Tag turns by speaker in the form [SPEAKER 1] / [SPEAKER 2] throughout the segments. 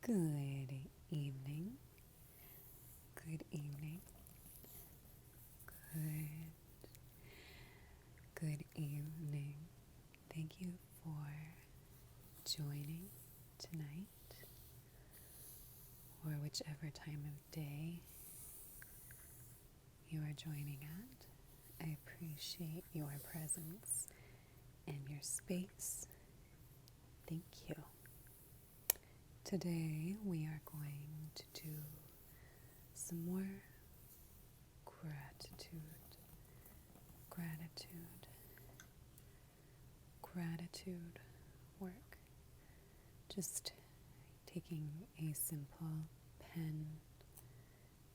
[SPEAKER 1] Good evening. Good evening. Good. Good evening. Thank you for joining tonight or whichever time of day you are joining at. I appreciate your presence and your space. Thank you. Today we are going to do some more gratitude work. Just taking a simple pen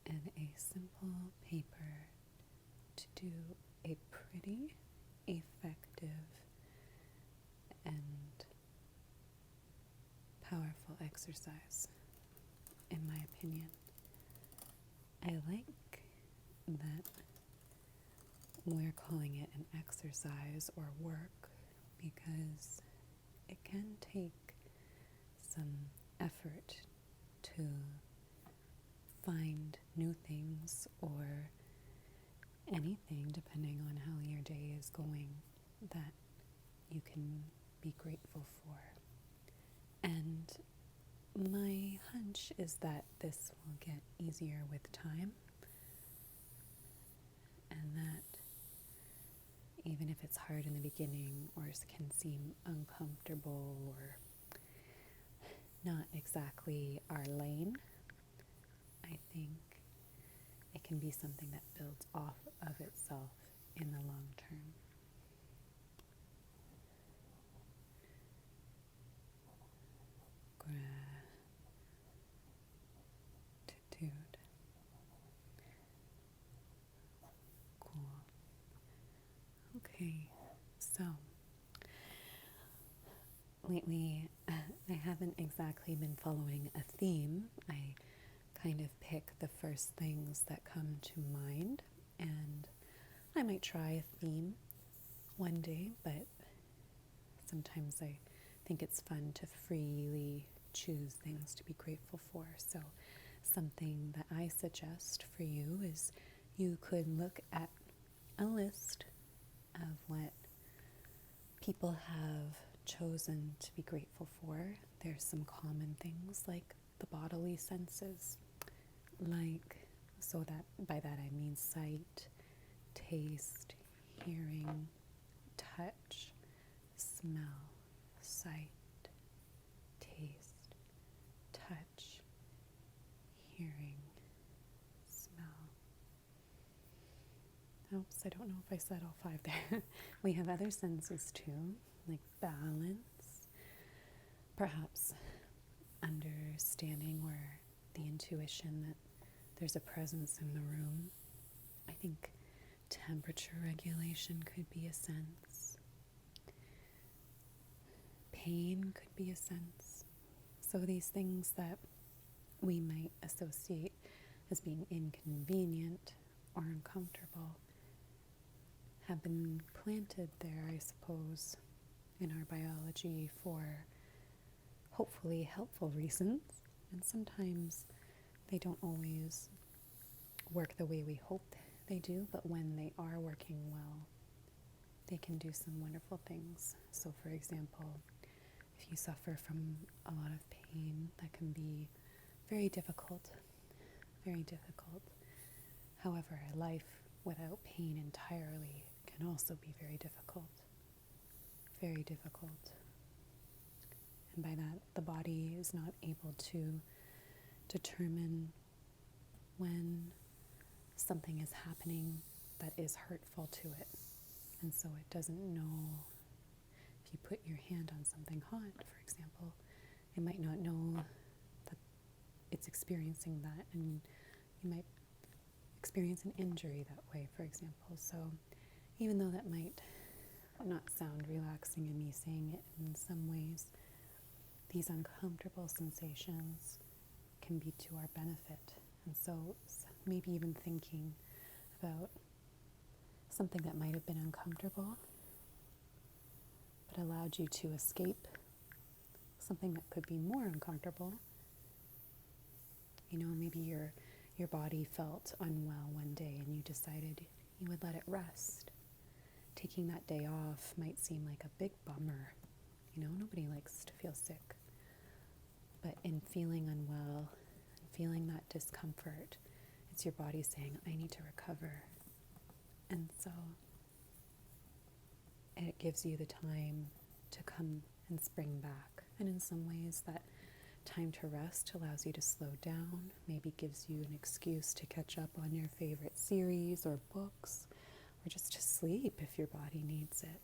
[SPEAKER 1] and a simple paper to do a pretty effective and powerful exercise, in my opinion. I like that we're calling it an exercise or work because it can take some effort to find new things or anything, depending on how your day is going, that you can be grateful for. And my hunch is that this will get easier with time, and that even if it's hard in the beginning or can seem uncomfortable or not exactly our lane, I think it can be something that builds off of itself in the long term. Gratitude. Cool. Okay, so lately I haven't exactly been following a theme. I kind of pick the first things that come to mind, and I might try a theme one day, but sometimes I think it's fun to freely choose things to be grateful for. So something that I suggest for you is you could look at a list of what people have chosen to be grateful for. There's some common things like the bodily senses, so that by that I mean sight, taste, hearing, touch, smell, sight, taste, touch, hearing, smell. Oops, I don't know if I said all 5 there. We have other senses too, like balance, perhaps understanding or the intuition that there's a presence in the room. I think temperature regulation could be a sense. Pain could be a sense. So these things that we might associate as being inconvenient or uncomfortable have been planted there, I suppose, in our biology for hopefully helpful reasons. And sometimes they don't always work the way we hope they do, but when they are working well, they can do some wonderful things. So for example, if you suffer from a lot of pain, that can be very difficult, very difficult. However, a life without pain entirely can also be very difficult, very difficult. And by that, the body is not able to determine when something is happening that is hurtful to it. And so it doesn't know. If you put your hand on something hot, for example, it might not know that it's experiencing that, and you might experience an injury that way, for example. So even though that might not sound relaxing in me saying it in some ways, these uncomfortable sensations can be to our benefit. And so maybe even thinking about something that might have been uncomfortable but allowed you to escape something that could be more uncomfortable Maybe your body felt unwell one day and you decided you would let it rest. Taking that day off might seem like a big bummer. Nobody likes to feel sick. But in feeling unwell, and feeling that discomfort, it's your body saying, I need to recover. And so it gives you the time to come and spring back. And in some ways, that time to rest allows you to slow down, maybe gives you an excuse to catch up on your favorite series or books, or just to sleep if your body needs it.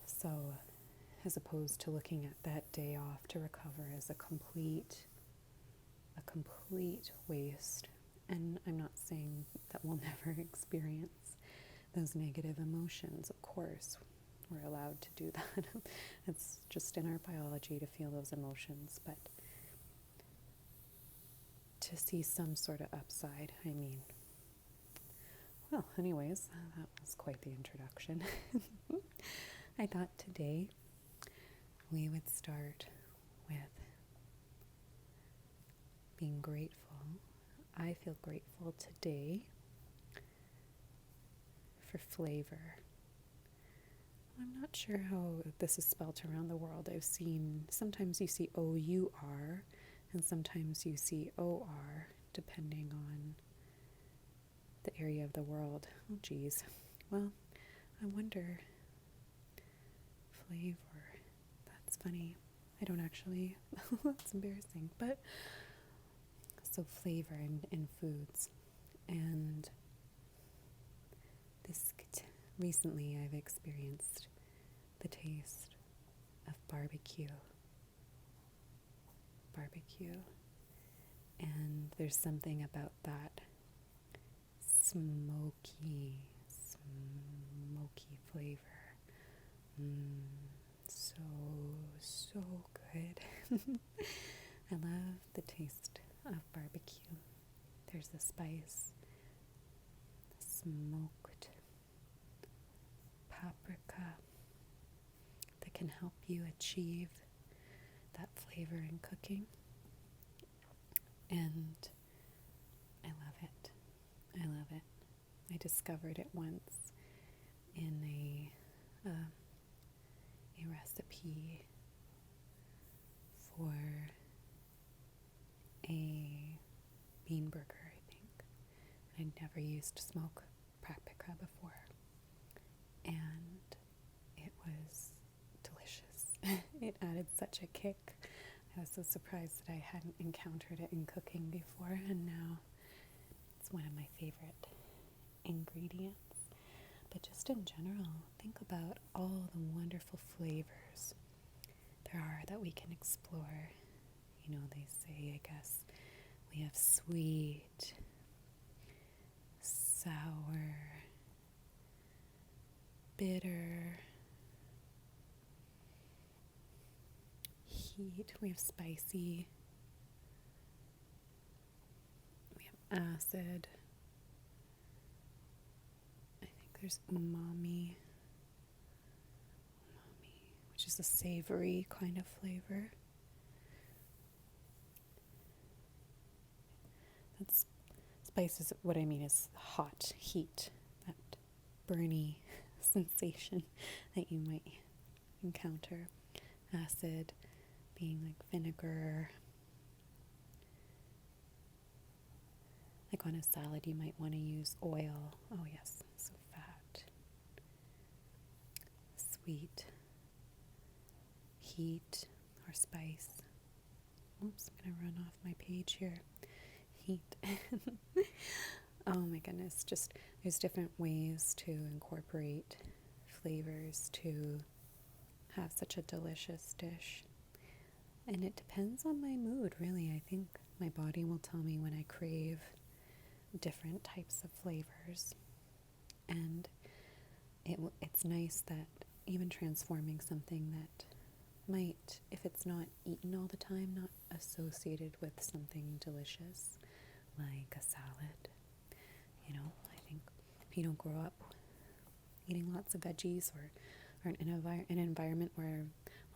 [SPEAKER 1] So, as opposed to looking at that day off to recover as a complete waste. And I'm not saying that we'll never experience those negative emotions. Of course, we're allowed to do that. It's just in our biology to feel those emotions. But to see some sort of upside, well, anyways, that was quite the introduction. I thought today we would start with being grateful. I feel grateful today for flavor. I'm not sure how this is spelt around the world. I've seen, sometimes you see O-U-R, and sometimes you see O-R, depending on the area of the world. Oh, geez. Well, I wonder, flavor. That's funny. I don't actually, that's embarrassing. But, so flavor in foods. And recently I've experienced the taste of barbecue. And there's something about that smoky flavor. So good. I love the taste of barbecue. There's a spice, smoked paprika, that can help you achieve that flavor in cooking. And I love it. I discovered it once in a recipe for a bean burger, I think. I'd never used smoked paprika before. And it was delicious. It added such a kick. I was so surprised that I hadn't encountered it in cooking before, and now it's one of my favorite ingredients. But just in general, think about all the wonderful flavors there are that we can explore. They say, I guess, we have sweet, sour, bitter, heat, we have spicy, we have acid, I think there's umami, which is a savory kind of flavor. That's spices, what I mean is hot, heat, that burny sensation that you might encounter. Acid being like vinegar. Like on a salad, you might want to use oil. Oh yes, so fat. Sweet. Heat or spice. Oops, I'm going to run off my page here. Heat. Oh my goodness, just there's different ways to incorporate flavors to have such a delicious dish. And it depends on my mood, really. I think my body will tell me when I crave different types of flavors. And it's nice that even transforming something that might, if it's not eaten all the time, not associated with something delicious, like a salad. I think if you don't grow up eating lots of veggies or in an environment where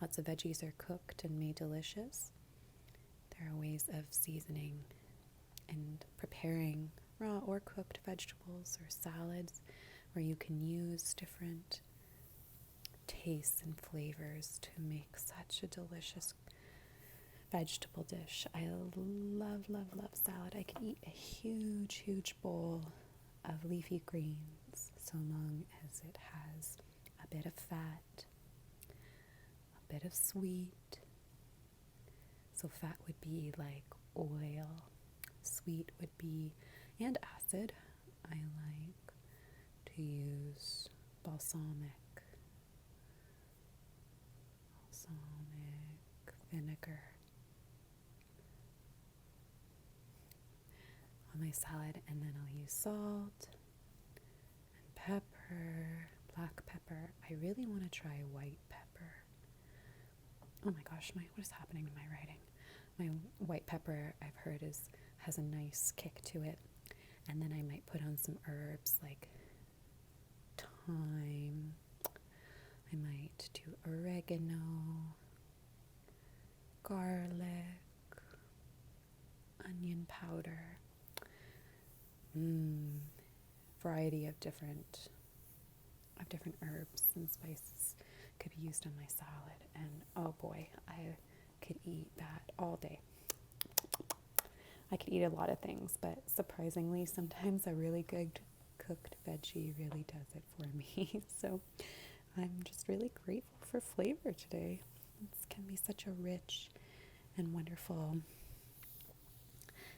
[SPEAKER 1] lots of veggies are cooked and made delicious, There are ways of seasoning and preparing raw or cooked vegetables or salads where you can use different tastes and flavors to make such a delicious vegetable dish. I love, love, love salad. I can eat a huge, huge bowl of leafy greens so long as it has a bit of fat, a bit of sweet. So fat would be like oil, sweet would be, and acid. I like to use balsamic vinegar on my salad, and then I'll use salt and pepper, black pepper. I really want to try white pepper. Oh my gosh, what is happening to my writing? My white pepper, I've heard, has a nice kick to it. And then I might put on some herbs like thyme. I might do oregano, garlic, onion powder. Variety of different herbs and spices could be used on my salad, and oh boy, I could eat that all day. I could eat a lot of things, but surprisingly, sometimes a really good cooked veggie really does it for me. So I'm just really grateful for flavor today. This can be such a rich and wonderful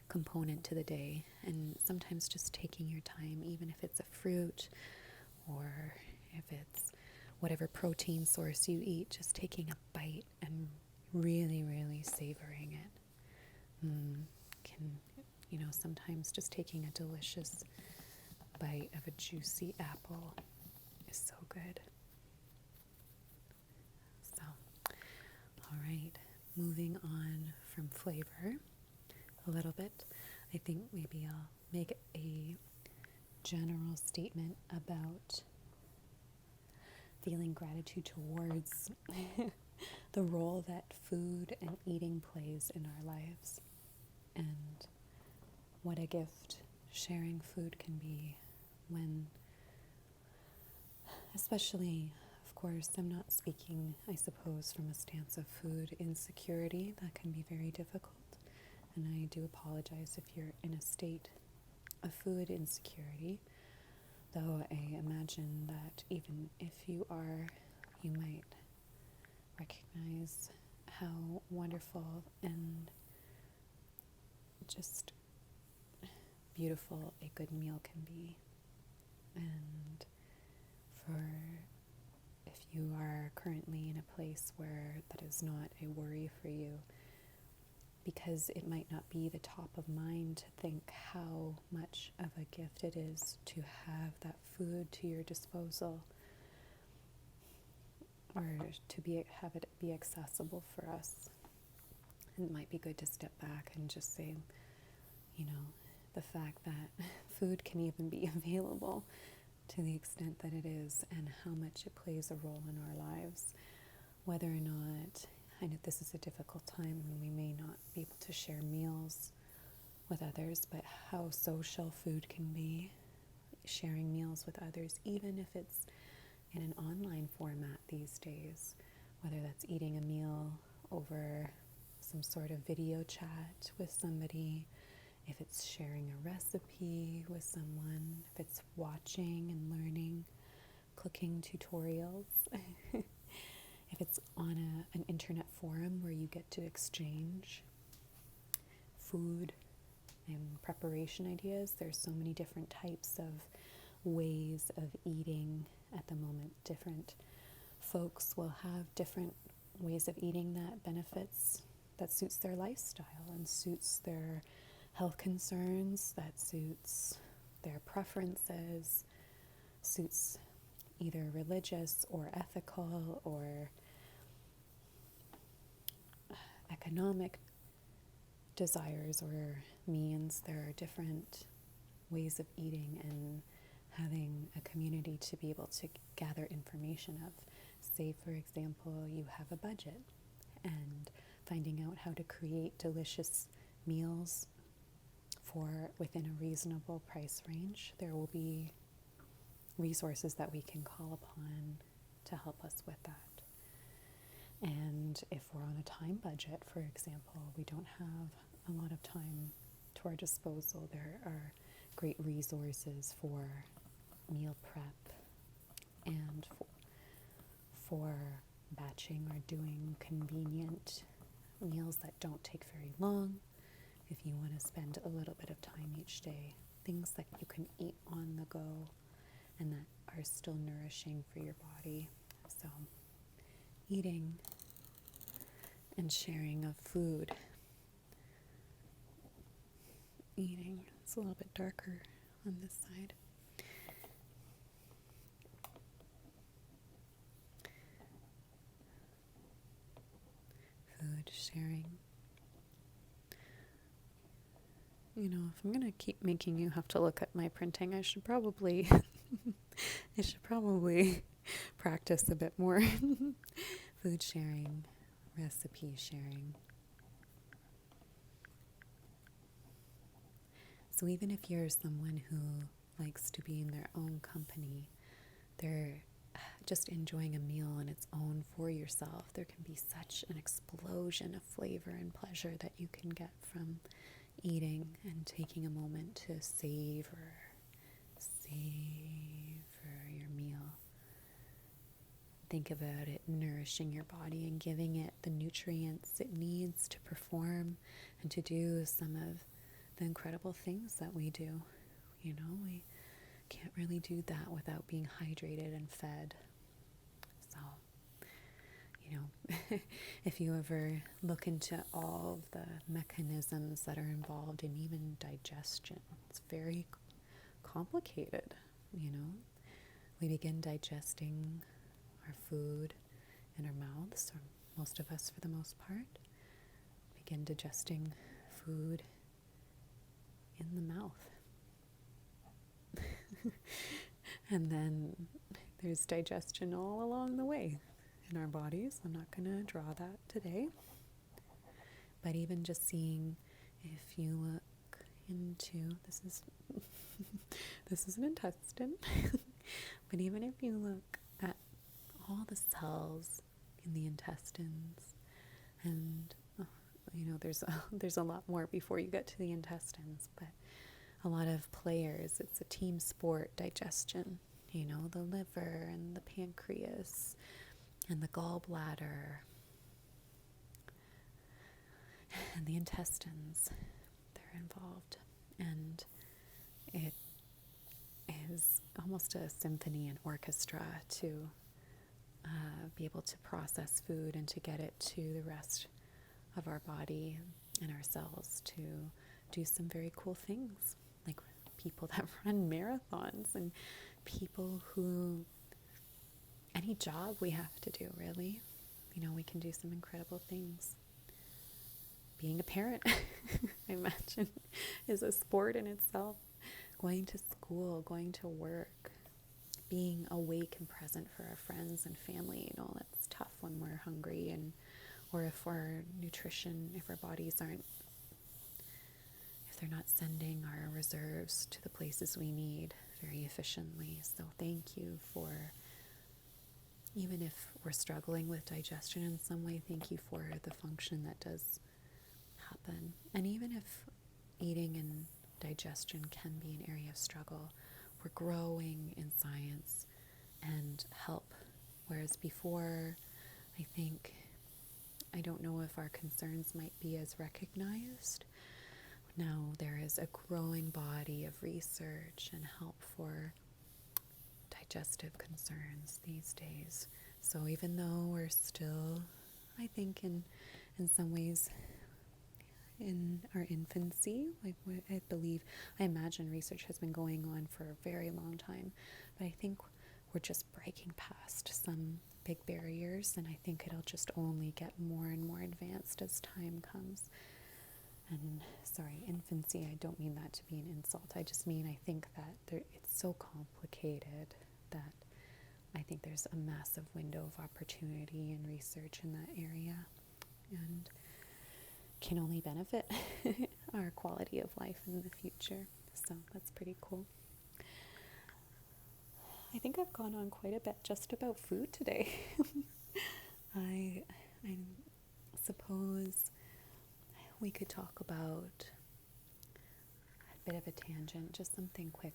[SPEAKER 1] component to the day, and sometimes just taking your time, even if it's a fruit or if it's whatever protein source you eat, just taking a bite and really, really savoring it. Sometimes just taking a delicious bite of a juicy apple is so good. So, all right, moving on from flavor a little bit, I think maybe I'll make a general statement about feeling gratitude towards the role that food and eating plays in our lives, and what a gift sharing food can be when, especially, of course, I'm not speaking, I suppose, from a stance of food insecurity. That can be very difficult, and I do apologize if you're in a state of food insecurity, though I imagine that even if you are, you might recognize how wonderful and just beautiful a good meal can be. And if you are currently in a place where that is not a worry for you, because it might not be the top of mind to think how much of a gift it is to have that food to your disposal, or to have it be accessible for us. It might be good to step back and just say, the fact that food can even be available to the extent that it is, and how much it plays a role in our lives, whether or not, I know this is a difficult time and we may not be able to share meals with others, but how social food can be, sharing meals with others, even if it's in an online format these days, whether that's eating a meal over some sort of video chat with somebody, if it's sharing a recipe with someone, if it's watching and learning cooking tutorials, if it's on an internet forum where you get to exchange food and preparation ideas. There's so many different types of ways of eating at the moment. Different folks will have different ways of eating that suits their lifestyle and suits their health concerns, that suits their preferences, suits either religious or ethical or economic desires or means. There are different ways of eating, and having a community to be able to gather information of. Say, for example, you have a budget, and finding out how to create delicious meals for within a reasonable price range. There will be resources that we can call upon to help us with that. And if we're on a time budget, for example, we don't have a lot of time to our disposal, there are great resources for meal prep and for batching or doing convenient meals that don't take very long. If you want to spend a little bit of time each day, things that you can eat on the go and that are still nourishing for your body. So eating and sharing of food. Eating, it's a little bit darker on this side. Food sharing. You know, if I'm going to keep making you have to look at my printing, I should probably practice a bit more. Food sharing, recipe sharing. So even if you're someone who likes to be in their own company, they're just enjoying a meal on its own for yourself, there can be such an explosion of flavor and pleasure that you can get from eating and taking a moment to savor your meal. Think about it nourishing your body and giving it the nutrients it needs to perform and to do some of the incredible things that we do. You know, we can't really do that without being hydrated and fed. So, you know, if you ever look into all of the mechanisms that are involved in even digestion, it's very complicated, you know. We begin digesting our food in our mouths, or most of us for the most part, begin digesting food in the mouth. And then there's digestion all along the way in our bodies. I'm not going to draw that today. But even just seeing, if you look into, this is an intestine, but even if you look at all the cells in the intestines, and you know, there's a lot more before you get to the intestines, but a lot of players, it's a team sport, digestion, you know, the liver and the pancreas and the gallbladder and the intestines, they're involved. And it is almost a symphony and orchestra to be able to process food and to get it to the rest of our body and our cells to do some very cool things, like people that run marathons and people who, any job we have to do, really, you know, we can do some incredible things. Being a parent, I imagine, is a sport in itself. Going to school, going to work, being awake and present for our friends and family, you know, that's tough when we're hungry, and or if our nutrition, if our bodies aren't, if they're not sending our reserves to the places we need very efficiently. So thank you for, even if we're struggling with digestion in some way, thank you for the function that does happen. And even if eating and digestion can be an area of struggle, we're growing in science and help. Whereas before, I don't know if our concerns might be as recognized. Now there is a growing body of research and help for digestive concerns these days. So even though we're still, I think in some ways, in our infancy, I imagine research has been going on for a very long time, but I think we're just breaking past some big barriers, and I think it'll just only get more and more advanced as time comes. And sorry, infancy, I don't mean that to be an insult. I just mean I think that it's so complicated that I think there's a massive window of opportunity and research in that area. And can only benefit our quality of life in the future. So that's pretty cool. I think I've gone on quite a bit just about food today. I suppose we could talk about a bit of a tangent, just something quick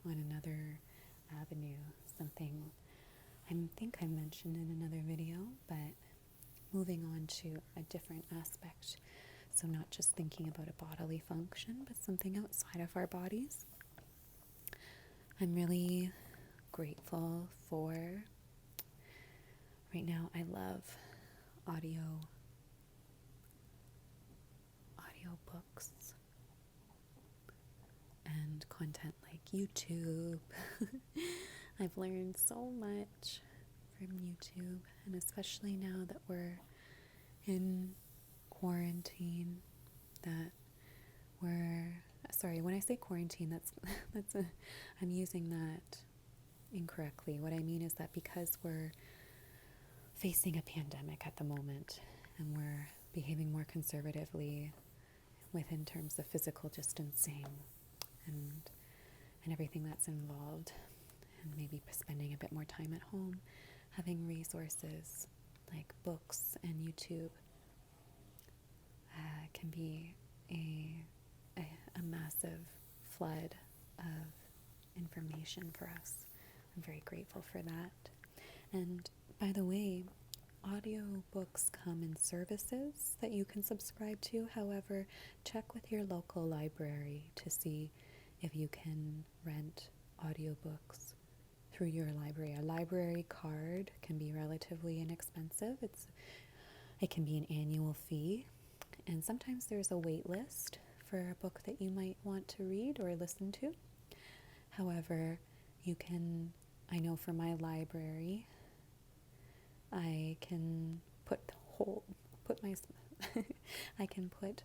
[SPEAKER 1] on another avenue, something I think I mentioned in another video, but moving on to a different aspect. So not just thinking about a bodily function, but something outside of our bodies. I'm really grateful for, right now I love audio books and content like YouTube. I've learned so much from YouTube, and especially now that we're in quarantine, when I say quarantine, I'm using that incorrectly. What I mean is that because we're facing a pandemic at the moment and we're behaving more conservatively within terms of physical distancing and everything that's involved, and maybe spending a bit more time at home, having resources like books and YouTube can be a massive flood of information for us. I'm very grateful for that. And by the way, audiobooks come in services that you can subscribe to. However, check with your local library to see if you can rent audiobooks through your library. A library card can be relatively inexpensive. It can be an annual fee, and sometimes there's a wait list for a book that you might want to read or listen to. However, I know for my library, I can put I can put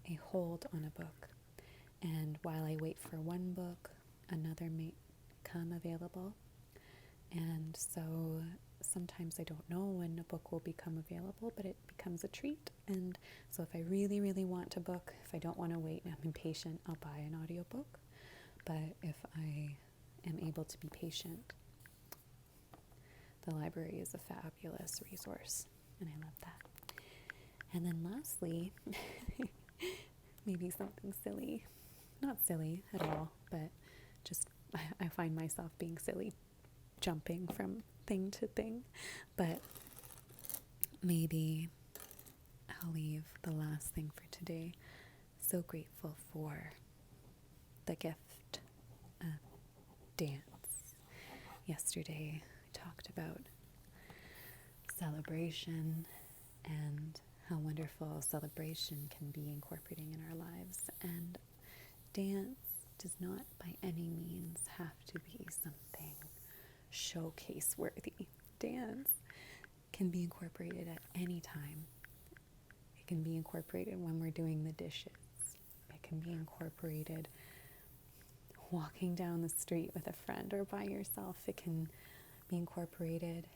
[SPEAKER 1] a hold on a book, and while I wait for one book, another may come available. And so sometimes I don't know when a book will become available, but it becomes a treat. And so if I really, really want a book, if I don't want to wait and I'm impatient, I'll buy an audiobook. But if I am able to be patient, the library is a fabulous resource, and I love that. And then lastly, maybe something silly. Not silly at all, but just I find myself being silly, jumping from thing to thing. But maybe I'll leave the last thing for today. So grateful for the gift of dance. Yesterday I talked about celebration and how wonderful celebration can be incorporating in our lives. And dance does not by any means have to be something showcase worthy. Dance can be incorporated at any time. It can be incorporated when we're doing the dishes. It can be incorporated walking down the street with a friend or by yourself. It can be incorporated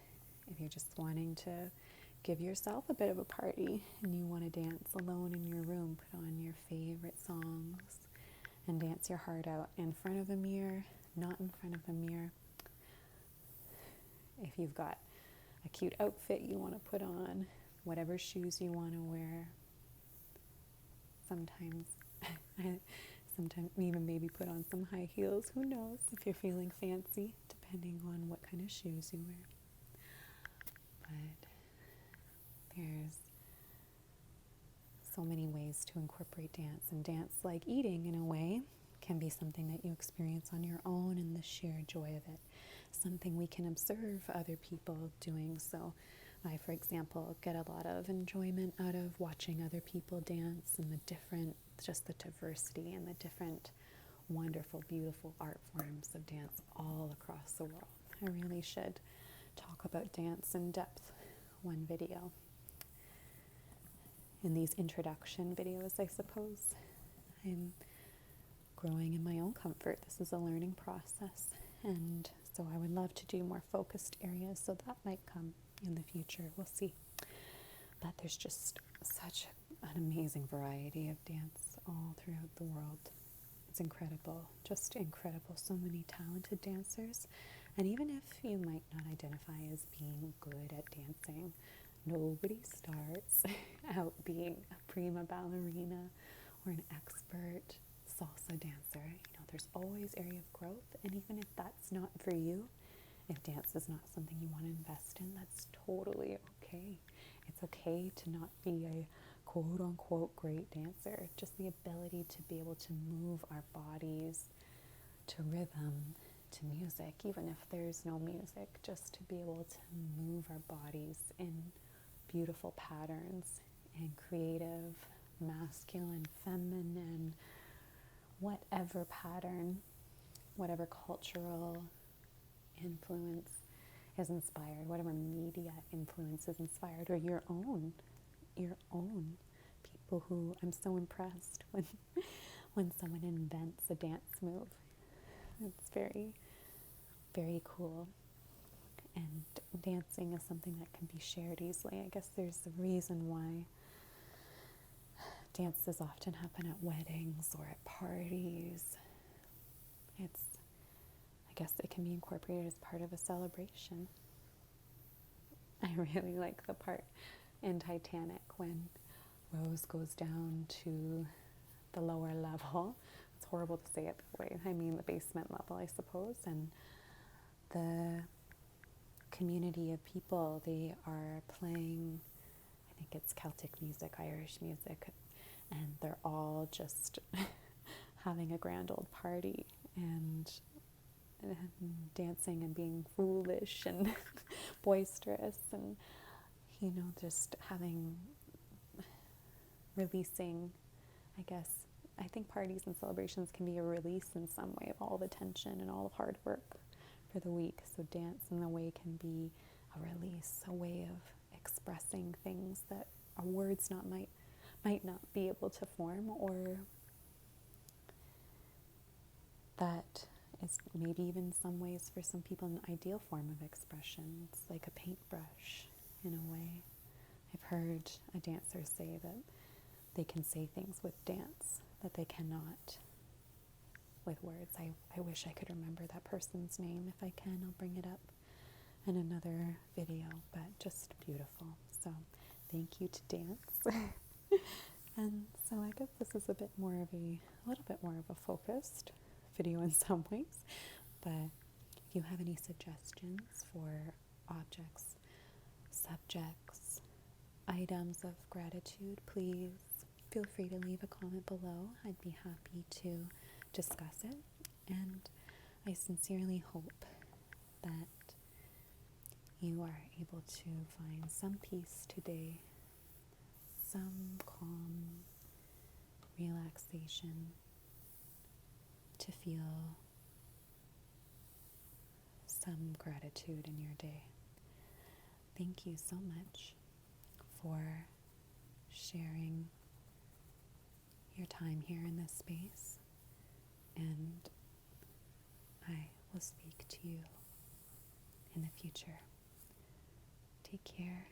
[SPEAKER 1] if you're just wanting to give yourself a bit of a party and you want to dance alone in your room. Put on your favorite songs and dance your heart out in front of a mirror, not in front of a mirror. If you've got a cute outfit you want to put on, whatever shoes you want to wear, sometimes even maybe put on some high heels, who knows, if you're feeling fancy, depending on what kind of shoes you wear. But there's so many ways to incorporate dance, and dance, like eating in a way, can be something that you experience on your own and the sheer joy of it, something we can observe other people doing. So I, for example, get a lot of enjoyment out of watching other people dance and the diversity and the different wonderful, beautiful art forms of dance all across the world. I really should talk about dance in depth one video. In these introduction videos, I suppose. I'm growing in my own comfort. This is a learning process, and so I would love to do more focused areas, so that might come in the future. We'll see. But there's just such a an amazing variety of dance all throughout the world. It's incredible, just incredible. So many talented dancers. And even if you might not identify as being good at dancing, nobody starts out being a prima ballerina or an expert salsa dancer. There's always area of growth. And even if that's not for you, if dance is not something you want to invest in, that's totally okay. It's okay to not be a quote unquote great dancer. Just the ability to be able to move our bodies to rhythm, to music, even if there's no music, just to be able to move our bodies in beautiful patterns and creative, masculine, feminine, whatever pattern, whatever cultural influence is inspired, whatever media influence is inspired, or your own people who I'm so impressed when someone invents a dance move. It's very, very cool. And dancing is something that can be shared easily. I guess there's a reason why dances often happen at weddings or at parties. I guess it can be incorporated as part of a celebration. I really like the part in Titanic when Rose goes down to the lower level. It's horrible to say it that way. I mean the basement level, I suppose. And the community of people, they are playing, I think it's Celtic music, Irish music, and they're all just having a grand old party and dancing and being foolish and boisterous and, just releasing, I guess. I think parties and celebrations can be a release in some way of all the tension and all the hard work for the week. So dance in a way can be a release, a way of expressing things that our words might not be able to form, or that is maybe even some ways for some people an ideal form of expression. It's like a paintbrush in a way. I've heard a dancer say that they can say things with dance that they cannot with words. I wish I could remember that person's name. If I can, I'll bring it up in another video, but just beautiful. So thank you to dance. And so I guess this is a little bit more of a focused video in some ways, but if you have any suggestions for objects, subjects, items of gratitude, please feel free to leave a comment below. I'd be happy to discuss it, and I sincerely hope that you are able to find some peace today, some calm, relaxation, to feel some gratitude in your day. Thank you so much for sharing your time here in this space, and I will speak to you in the future. Take care.